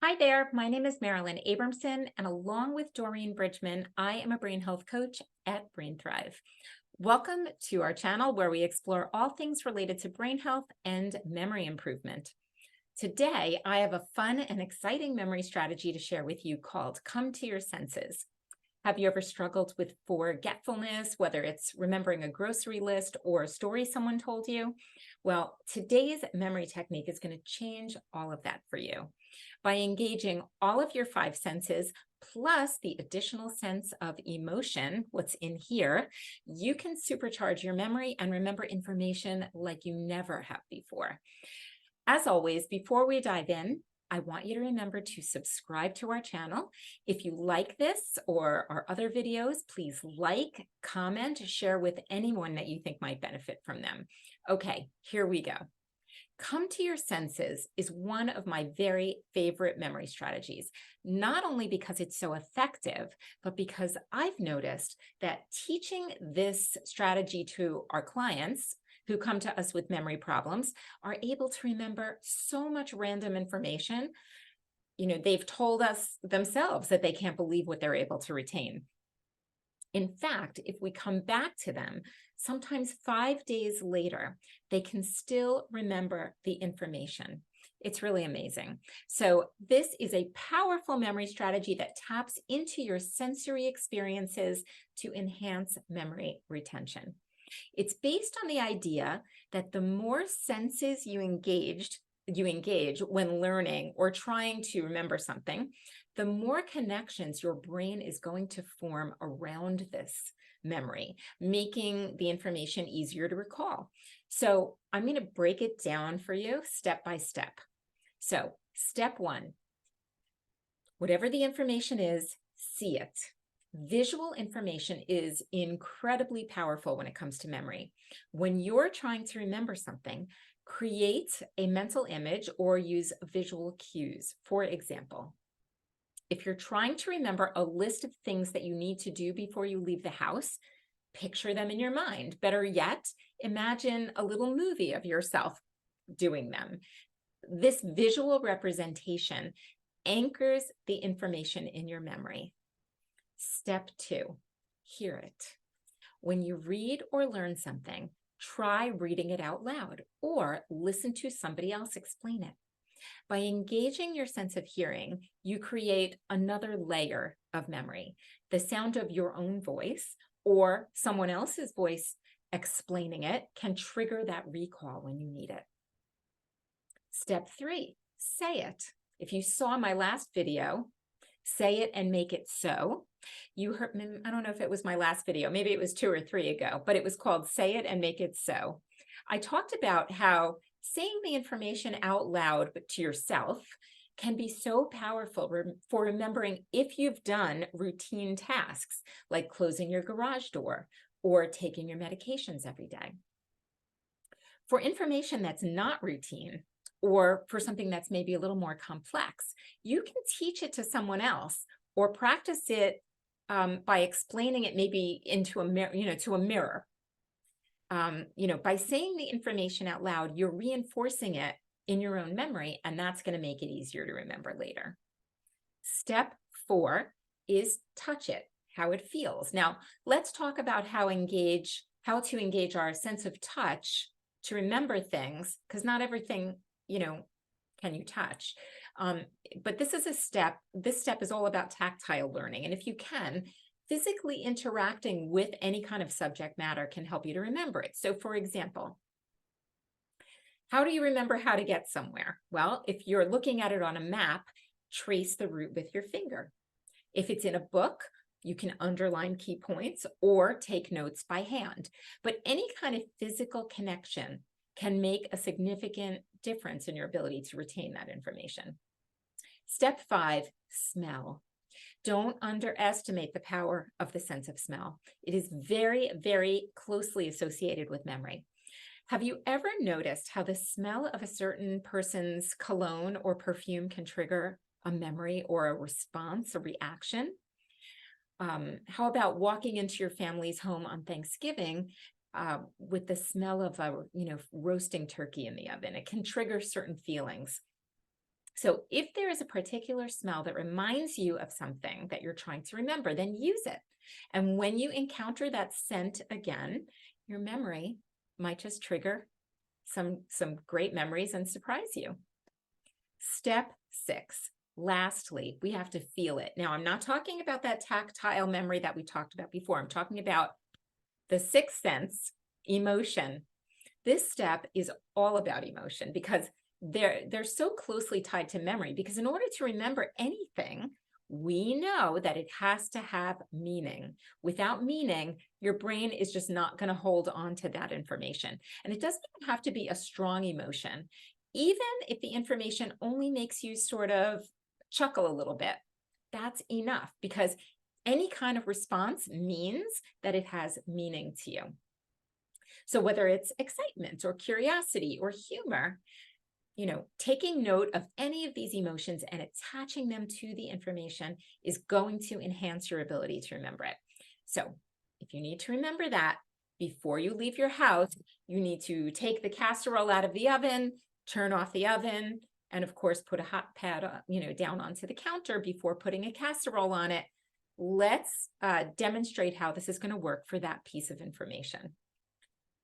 Hi there, my name is Marilyn Abrahamson, and along with Doreen Bridgman, I am a brain health coach at BrainThrive. Welcome to our channel where we explore all things related to brain health and memory improvement. Today, I have a fun and exciting memory strategy to share with you called Come to Your Senses. Have you ever struggled with forgetfulness, whether it's remembering a grocery list or a story someone told you? Well, today's memory technique is going to change all of that for you. By engaging all of your five senses, plus the additional sense of emotion, what's in here, you can supercharge your memory and remember information like you never have before. As always, before we dive in, I want you to remember to subscribe to our channel. If you like this or our other videos, please like, comment, share with anyone that you think might benefit from them. Okay, here we go. Come to your senses is one of my very favorite memory strategies, not only because it's so effective, but because I've noticed that teaching this strategy to our clients who come to us with memory problems are able to remember so much random information. They've told us themselves that they can't believe what they're able to retain. In fact, if we come back to them, sometimes 5 days later, they can still remember the information. It's really amazing. So this is a powerful memory strategy that taps into your sensory experiences to enhance memory retention. It's based on the idea that the more senses you engage when learning or trying to remember something, the more connections your brain is going to form around this memory, making the information easier to recall. So I'm going to break it down for you step by step. So step one, whatever the information is, see it. Visual information is incredibly powerful when it comes to memory. When you're trying to remember something, create a mental image or use visual cues. For example, if you're trying to remember a list of things that you need to do before you leave the house, picture them in your mind. Better yet, imagine a little movie of yourself doing them. This visual representation anchors the information in your memory. Step two, hear it. When you read or learn something, try reading it out loud or listen to somebody else explain it. By engaging your sense of hearing, you create another layer of memory. The sound of your own voice or someone else's voice explaining it can trigger that recall when you need it. Step three, say it. If you saw my last video, say it and make it so. You heard, I don't know if it was my last video, maybe it was 2 or 3 ago, but it was called Say It and Make It So. I talked about how saying the information out loud but to yourself can be so powerful for remembering if you've done routine tasks like closing your garage door or taking your medications every day. For information that's not routine, or for something that's maybe a little more complex, you can teach it to someone else or practice it by explaining it maybe into a mirror, to a mirror. By saying the information out loud, you're reinforcing it in your own memory, and that's going to make it easier to remember later. Step four is touch it, how it feels. Now, let's talk about how to engage our sense of touch to remember things, because not everything can you touch? But this step is all about tactile learning. And if you can, physically interacting with any kind of subject matter can help you to remember it. So for example, how do you remember how to get somewhere? Well, if you're looking at it on a map, trace the route with your finger. If it's in a book, you can underline key points or take notes by hand. But any kind of physical connection can make a significant difference in your ability to retain that information. Step five, smell. Don't underestimate the power of the sense of smell. It is very, very closely associated with memory. Have you ever noticed how the smell of a certain person's cologne or perfume can trigger a memory or a response, a reaction? How about walking into your family's home on Thanksgiving with the smell of roasting turkey in the oven? It can trigger certain feelings. So if there is a particular smell that reminds you of something that you're trying to remember, then use it. And when you encounter that scent again, your memory might just trigger some great memories and surprise you. Step 6. Lastly, we have to feel it. Now, I'm not talking about that tactile memory that we talked about before. I'm talking about the sixth sense, emotion. This step is all about emotion because they're so closely tied to memory, because in order to remember anything, we know that it has to have meaning. Without meaning, your brain is just not going to hold on to that information. And it doesn't even have to be a strong emotion. Even if the information only makes you sort of chuckle a little bit, that's enough, because any kind of response means that it has meaning to you. So whether it's excitement or curiosity or humor, taking note of any of these emotions and attaching them to the information is going to enhance your ability to remember it. So if you need to remember that, before you leave your house, you need to take the casserole out of the oven, turn off the oven, and of course, put a hot pad, down onto the counter before putting a casserole on it. Let's demonstrate how this is going to work for that piece of information.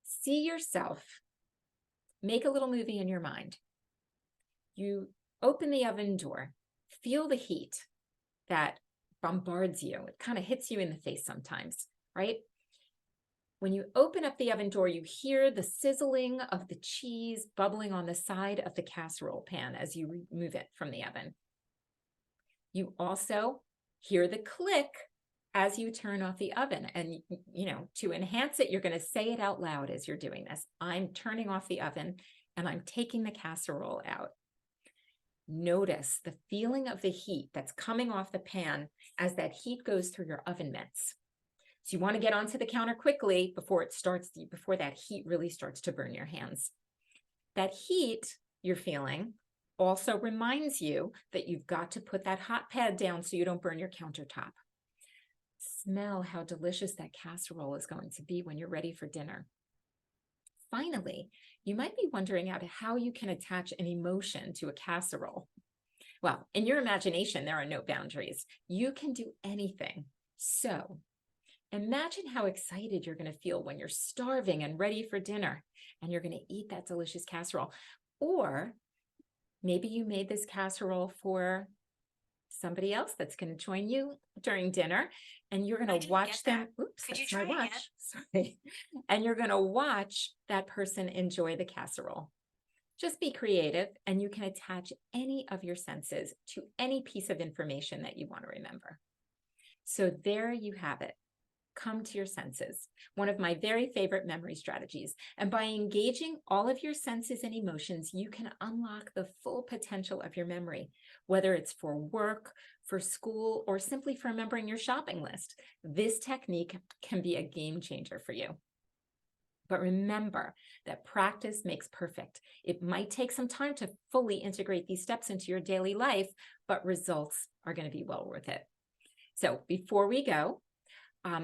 See yourself, make a little movie in your mind. You open the oven door, feel the heat that bombards you. It kind of hits you in the face sometimes, right? When you open up the oven door, you hear the sizzling of the cheese bubbling on the side of the casserole pan as you remove it from the oven. You also hear the click as you turn off the oven. And, to enhance it, you're going to say it out loud as you're doing this. I'm turning off the oven and I'm taking the casserole out. Notice the feeling of the heat that's coming off the pan as that heat goes through your oven mitts. So you want to get onto the counter quickly before that heat really starts to burn your hands. That heat you're feeling also reminds you that you've got to put that hot pad down so you don't burn your countertop. Smell how delicious that casserole is going to be when you're ready for dinner. Finally, you might be wondering how you can attach an emotion to a casserole. Well, in your imagination, there are no boundaries. You can do anything. So imagine how excited you're going to feel when you're starving and ready for dinner, and you're going to eat that delicious casserole. Or maybe you made this casserole for somebody else that's going to join you during dinner, and you're going to watch them. Oops, that's my watch. Sorry. And you're going to watch that person enjoy the casserole. Just be creative, and you can attach any of your senses to any piece of information that you want to remember. So there you have it. Come to your senses, one of my very favorite memory strategies. And by engaging all of your senses and emotions, you can unlock the full potential of your memory, whether it's for work, for school, or simply for remembering your shopping list. This technique can be a game changer for you. But remember that practice makes perfect. It might take some time to fully integrate these steps into your daily life, but results are going to be well worth it. So before we go,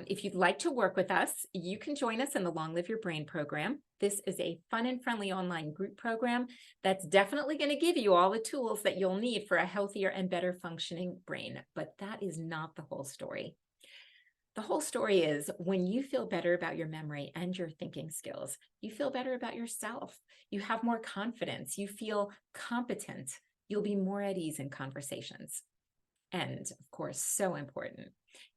if you'd like to work with us, you can join us in the Long Live Your Brain program. This is a fun and friendly online group program that's definitely going to give you all the tools that you'll need for a healthier and better functioning brain. But that is not the whole story. The whole story is when you feel better about your memory and your thinking skills, you feel better about yourself. You have more confidence. You feel competent. You'll be more at ease in conversations. And of course, so important,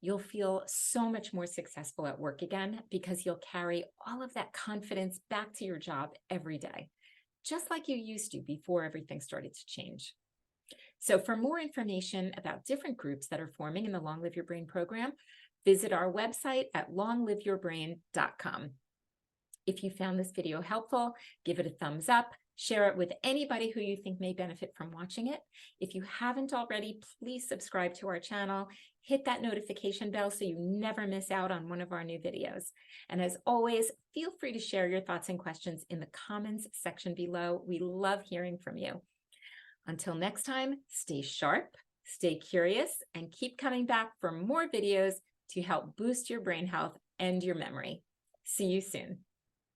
you'll feel so much more successful at work again because you'll carry all of that confidence back to your job every day, just like you used to before everything started to change. So for more information about different groups that are forming in the Long Live Your Brain program, visit our website at longliveyourbrain.com. If you found this video helpful, give it a thumbs up. Share it with anybody who you think may benefit from watching it. If you haven't already, please subscribe to our channel. Hit that notification bell so you never miss out on one of our new videos. And as always, feel free to share your thoughts and questions in the comments section below. We love hearing from you. Until next time, stay sharp, stay curious, and keep coming back for more videos to help boost your brain health and your memory. See you soon.